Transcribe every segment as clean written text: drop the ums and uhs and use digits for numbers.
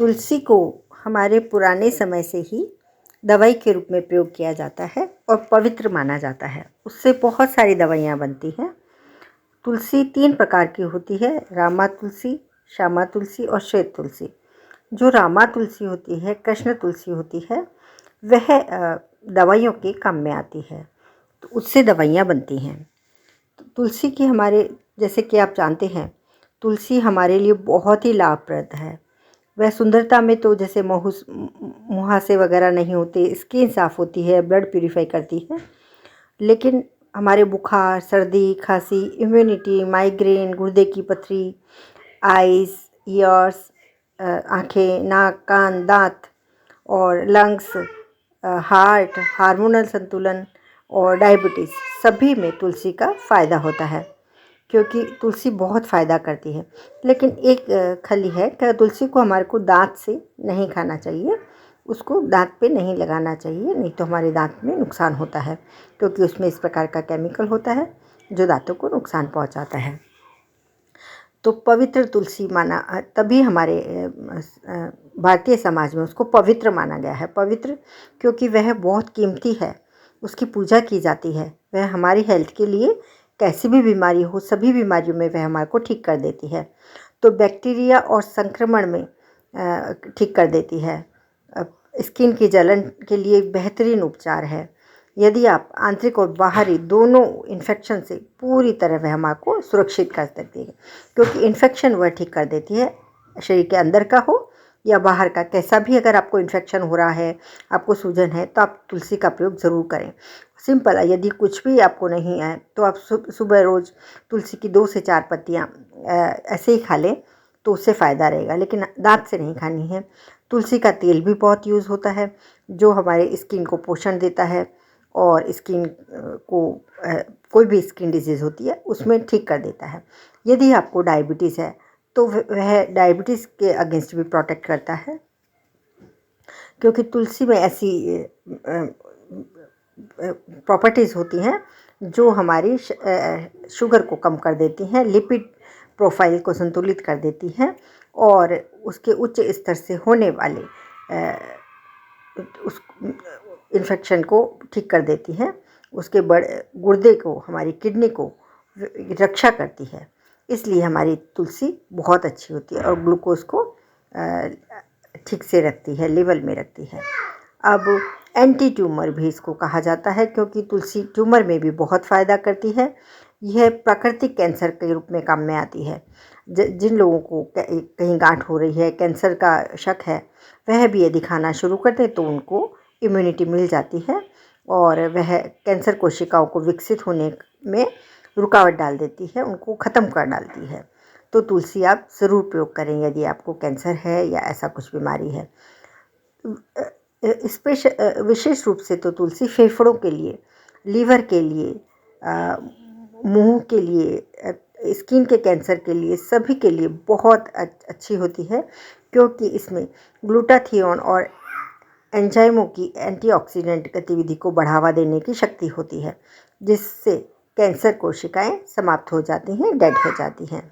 तुलसी को हमारे पुराने समय से ही दवाई के रूप में प्रयोग किया जाता है और पवित्र माना जाता है। उससे बहुत सारी दवाइयाँ बनती हैं। तुलसी 3 प्रकार की होती है, रामा तुलसी, श्यामा तुलसी और श्वेत तुलसी। जो रामा तुलसी होती है, कृष्ण तुलसी होती है, वह दवाइयों के काम में आती है, तो उससे दवाइयाँ बनती हैं। तुलसी की हमारे, जैसे कि आप जानते हैं, तुलसी हमारे लिए बहुत ही लाभप्रद है। वह सुंदरता में तो जैसे मुहासे वगैरह नहीं होते, स्किन साफ़ होती है, ब्लड प्यूरिफाई करती है, लेकिन हमारे बुखार, सर्दी, खांसी, इम्यूनिटी, माइग्रेन, गुर्दे की पथरी, आइज़, ईयर्स, आँखें, नाक, कान, दाँत और लंग्स, हार्ट, हार्मोनल संतुलन और डायबिटीज़, सभी में तुलसी का फ़ायदा होता है, क्योंकि तुलसी बहुत फ़ायदा करती है। लेकिन एक खली है कि तुलसी को हमारे को दाँत से नहीं खाना चाहिए, उसको दाँत पे नहीं लगाना चाहिए, नहीं तो हमारे दाँत में नुकसान होता है, क्योंकि उसमें इस प्रकार का केमिकल होता है जो दाँतों को नुकसान पहुंचाता है। तो पवित्र तुलसी माना, तभी हमारे भारतीय समाज में उसको पवित्र माना गया है। पवित्र क्योंकि वह बहुत कीमती है, उसकी पूजा की जाती है। वह हमारी हेल्थ के लिए, कैसी भी बीमारी हो, सभी बीमारियों में वह हमारे को ठीक कर देती है। तो बैक्टीरिया और संक्रमण में ठीक कर देती है। स्किन की जलन के लिए बेहतरीन उपचार है। यदि आप आंतरिक और बाहरी दोनों इन्फेक्शन से पूरी तरह वह हमारे को सुरक्षित कर सकती है, क्योंकि इन्फेक्शन वह ठीक कर देती है, शरीर के अंदर का हो या बाहर का, कैसा भी अगर आपको इन्फेक्शन हो रहा है, आपको सूजन है, तो आप तुलसी का प्रयोग ज़रूर करें। सिंपल है, यदि कुछ भी आपको नहीं है तो आप सुबह रोज़ तुलसी की 2 से 4 पत्तियाँ ऐसे ही खा लें, तो उससे फ़ायदा रहेगा, लेकिन दाँत से नहीं खानी है। तुलसी का तेल भी बहुत यूज़ होता है, जो हमारे स्किन को पोषण देता है और स्किन को कोई भी स्किन डिजीज़ होती है उसमें ठीक कर देता है। यदि आपको डायबिटीज़ है तो वह डायबिटीज़ के अगेंस्ट भी प्रोटेक्ट करता है, क्योंकि तुलसी में ऐसी प्रॉपर्टीज़ होती हैं जो हमारी शुगर को कम कर देती हैं, लिपिड प्रोफाइल को संतुलित कर देती हैं और उसके उच्च स्तर से होने वाले उस इन्फेक्शन को ठीक कर देती हैं। उसके गुर्दे को, हमारी किडनी को रक्षा करती है। इसलिए हमारी तुलसी बहुत अच्छी होती है और ग्लूकोज को ठीक से रखती है, लेवल में रखती है। अब एंटी ट्यूमर भी इसको कहा जाता है, क्योंकि तुलसी ट्यूमर में भी बहुत फ़ायदा करती है। यह प्राकृतिक कैंसर के रूप में काम में आती है। जिन लोगों को कहीं गांठ हो रही है, कैंसर का शक है, वह भी यदि खाना शुरू कर दें तो उनको इम्यूनिटी मिल जाती है और वह कैंसर कोशिकाओं को विकसित होने में रुकावट डाल देती है, उनको ख़त्म कर डालती है। तो तुलसी आप ज़रूर प्रयोग करें यदि आपको कैंसर है या ऐसा कुछ बीमारी है। विशेष रूप से तो तुलसी फेफड़ों के लिए, लीवर के लिए, मुंह के लिए, स्किन के कैंसर के लिए, सभी के लिए बहुत अच्छी होती है, क्योंकि इसमें ग्लूटाथियोन और एंजाइमों की एंटीऑक्सीडेंट गतिविधि को बढ़ावा देने की शक्ति होती है, जिससे कैंसर कोशिकाएं समाप्त हो जाती हैं, डेड हो जाती हैं।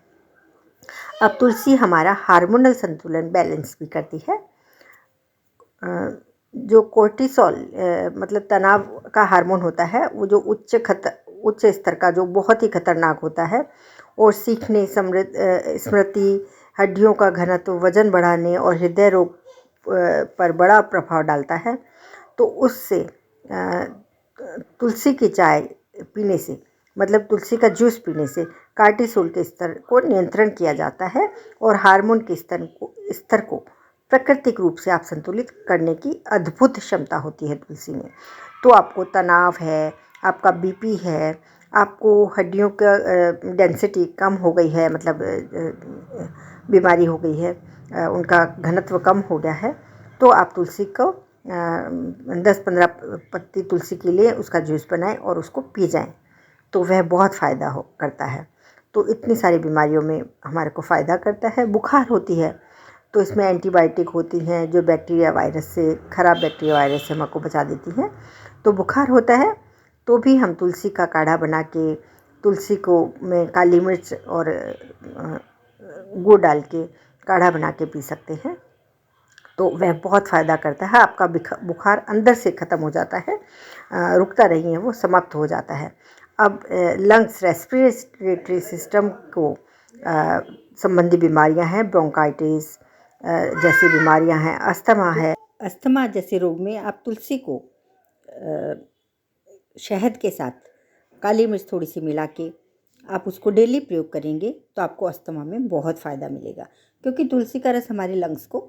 अब तुलसी हमारा हार्मोनल संतुलन बैलेंस भी करती है। जो कोर्टिसोल मतलब तनाव का हार्मोन होता है, वो जो उच्च स्तर का, जो बहुत ही खतरनाक होता है और सीखने, स्मृति, हड्डियों का घनत्व, वजन बढ़ाने और हृदय रोग पर बड़ा प्रभाव डालता है। तो उससे तुलसी की चाय पीने से, मतलब तुलसी का जूस पीने से कार्टिसोल के स्तर को नियंत्रण किया जाता है और हार्मोन के स्तर को प्राकृतिक रूप से आप संतुलित करने की अद्भुत क्षमता होती है तुलसी में। तो आपको तनाव है, आपका बीपी है, आपको हड्डियों का डेंसिटी कम हो गई है, मतलब बीमारी हो गई है, उनका घनत्व कम हो गया है, तो आप तुलसी को 10-15 पत्ती तुलसी के लिए उसका जूस बनाएं और उसको पी जाएं, तो वह बहुत फ़ायदा करता है। तो इतनी सारी बीमारियों में हमारे को फ़ायदा करता है। बुखार होती है तो इसमें एंटीबायोटिक होती हैं, जो बैक्टीरिया वायरस से, ख़राब बैक्टीरिया वायरस से हमको बचा देती हैं। तो बुखार होता है तो भी हम तुलसी का काढ़ा बना के, तुलसी को में काली मिर्च और गुड़ डाल के काढ़ा बना के पी सकते हैं। तो वह बहुत फ़ायदा करता है। आपका बुखार अंदर से ख़त्म हो जाता है, रुकता नहीं है, वो समाप्त हो जाता है। अब लंग्स, रेस्पिरेटरी सिस्टम को संबंधी बीमारियां हैं, ब्रोंकाइटिस जैसी बीमारियां हैं, अस्थमा है। अस्थमा जैसे रोग में आप तुलसी को शहद के साथ काली मिर्च थोड़ी सी मिला के आप उसको डेली प्रयोग करेंगे तो आपको अस्थमा में बहुत फ़ायदा मिलेगा, क्योंकि तुलसी का रस हमारे लंग्स को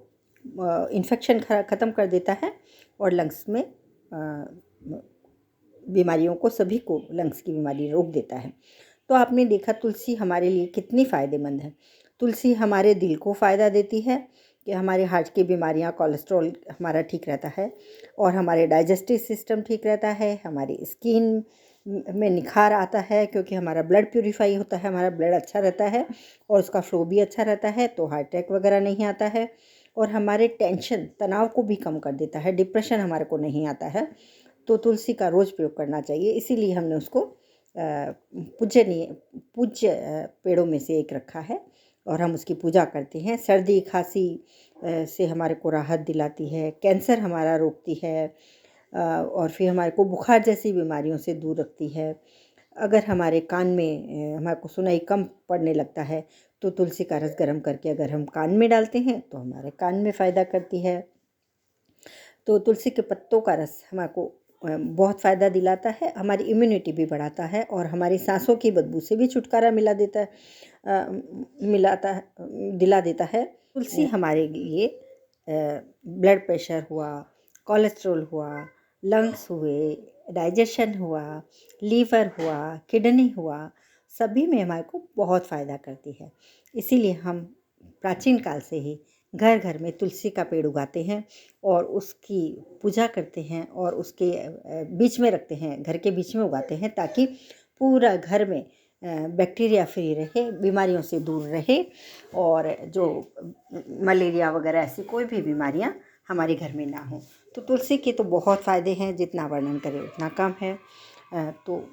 इन्फेक्शन ख़त्म कर देता है और लंग्स में बीमारियों को, सभी को लंग्स की बीमारी रोक देता है। तो आपने देखा तुलसी हमारे लिए कितनी फ़ायदेमंद है। तुलसी हमारे दिल को फ़ायदा देती है कि हमारे हार्ट की बीमारियां, कोलेस्ट्रॉल हमारा ठीक रहता है और हमारे डाइजेस्टिव सिस्टम ठीक रहता है, हमारी स्किन में निखार आता है क्योंकि हमारा ब्लड प्यूरिफाई होता है, हमारा ब्लड अच्छा रहता है और उसका फ्लो भी अच्छा रहता है, तो हार्ट अटैक वगैरह नहीं आता है और हमारे टेंशन, तनाव को भी कम कर देता है, डिप्रेशन हमारे को नहीं आता है। तो तुलसी का रोज़ प्रयोग करना चाहिए, इसीलिए हमने उसको पूज्य पेड़ों में से एक रखा है और हम उसकी पूजा करते हैं। सर्दी खांसी से हमारे को राहत दिलाती है, कैंसर हमारा रोकती है और फिर हमारे को बुखार जैसी बीमारियों से दूर रखती है। अगर हमारे कान में हमारे को सुनाई कम पड़ने लगता है तो तुलसी का रस गर्म करके अगर हम कान में डालते हैं तो हमारे कान में फ़ायदा करती है। तो तुलसी के पत्तों का रस हमारे को बहुत फ़ायदा दिलाता है, हमारी इम्यूनिटी भी बढ़ाता है और हमारी सांसों की बदबू से भी छुटकारा दिला देता है। तुलसी हमारे लिए ब्लड प्रेशर हुआ, कोलेस्ट्रॉल हुआ, लंग्स हुए, डाइजेशन हुआ, लीवर हुआ, किडनी हुआ, सभी में हमारे को बहुत फ़ायदा करती है। इसीलिए हम प्राचीन काल से ही घर घर में तुलसी का पेड़ उगाते हैं और उसकी पूजा करते हैं और उसके बीच में रखते हैं, घर के बीच में उगाते हैं ताकि पूरा घर में बैक्टीरिया फ्री रहे, बीमारियों से दूर रहे और जो मलेरिया वगैरह ऐसी कोई भी बीमारियां हमारे घर में ना हो। तो तुलसी के तो बहुत फ़ायदे हैं, जितना वर्णन करें उतना कम है। तो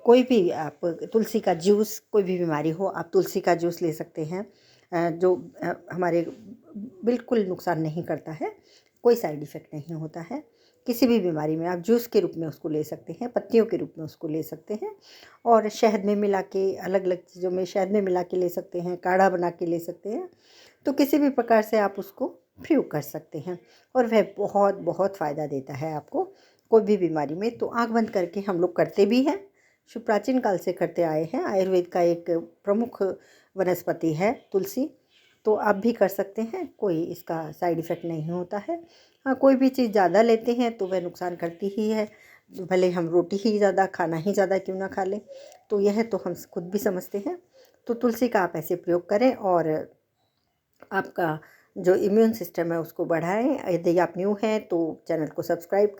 कोई भी आप तुलसी का जूस, कोई भी बीमारी हो आप तुलसी का जूस ले सकते हैं, जो हमारे बिल्कुल नुकसान नहीं करता है, कोई साइड इफ़ेक्ट नहीं होता है। किसी भी बीमारी में आप जूस के रूप में उसको ले सकते हैं, पत्तियों के रूप में उसको ले सकते हैं और शहद में मिला के, अलग अलग चीज़ों में शहद में मिला के ले सकते हैं, काढ़ा बना के ले सकते हैं। तो किसी भी प्रकार से आप उसको प्रयोग कर सकते हैं और वह बहुत बहुत फ़ायदा देता है आपको कोई भी बीमारी में। तो आँख बंद करके हम लोग करते भी हैं, प्राचीन काल से करते आए हैं। आयुर्वेद का एक प्रमुख वनस्पति है तुलसी, तो आप भी कर सकते हैं, कोई इसका साइड इफ़ेक्ट नहीं होता है। हाँ, कोई भी चीज़ ज़्यादा लेते हैं तो वह नुकसान करती ही है, भले हम रोटी ही ज़्यादा, खाना ही ज़्यादा क्यों ना खा लें। तो यह तो हम खुद भी समझते हैं। तो तुलसी का आप ऐसे प्रयोग करें और आपका जो इम्यून सिस्टम है उसको बढ़ाएं। यदि आप न्यू हैं तो चैनल को सब्सक्राइब